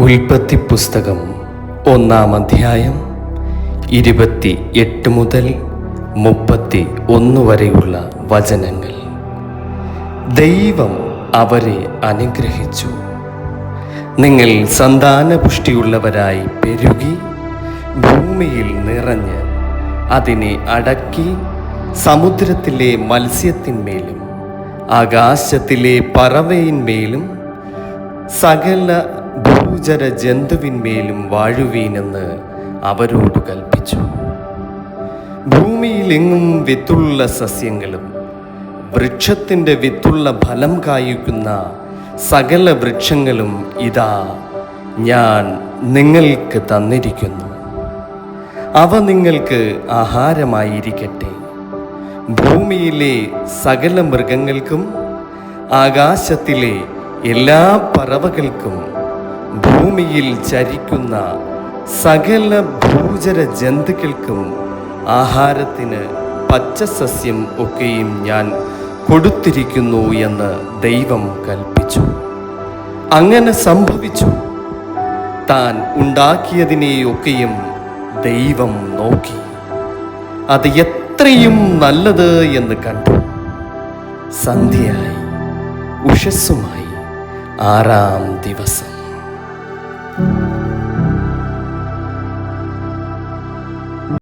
ഉൽപ്പത്തി പുസ്തകം 1-ാം അധ്യായം 28 മുതൽ 31 വരെയുള്ള വചനങ്ങൾ. ദൈവം അവരെ അനുഗ്രഹിച്ചു. നിങ്ങൾ സന്താനപുഷ്ടിയുള്ളവരായി പെരുകി ഭൂമിയിൽ നിറഞ്ഞ് അതിനെ അടക്കി സമുദ്രത്തിലെ മത്സ്യത്തിന്മേലും ആകാശത്തിലെ പറവയിന്മേലും സകല ഭൂചര ജന്തുവിന്മേലും വാഴുവീനെന്ന് അവരോട് കൽപ്പിച്ചു. ഭൂമിയിലെങ്ങും വിത്തുള്ള സസ്യങ്ങളും വൃക്ഷത്തിൻ്റെ വിത്തുള്ള ഫലം കായ്ക്കുന്ന സകല വൃക്ഷങ്ങളും ഇതാ ഞാൻ നിങ്ങൾക്ക് തന്നിരിക്കുന്നു. അവ നിങ്ങൾക്ക് ആഹാരമായിരിക്കട്ടെ. ഭൂമിയിലെ സകല മൃഗങ്ങൾക്കും ആകാശത്തിലെ എല്ലാ പറവകൾക്കും ഭൂമിയിൽ ചരിക്കുന്ന സകല ഭൂചര ജന്തുക്കൾക്കും ആഹാരത്തിന് പച്ചസസ്യം ഒക്കെയും ഞാൻ കൊടുത്തിരിക്കുന്നു എന്ന് ദൈവം കൽപ്പിച്ചു. അങ്ങനെ സംഭവിച്ചു. താൻ ഉണ്ടാക്കിയതിനെയൊക്കെയും ദൈവം നോക്കി, അത് എത്രയും നല്ലത് എന്ന് കണ്ടു. സന്ധ്യയായി, ഉഷസ്സുമായി 6-ാം ദിവസം.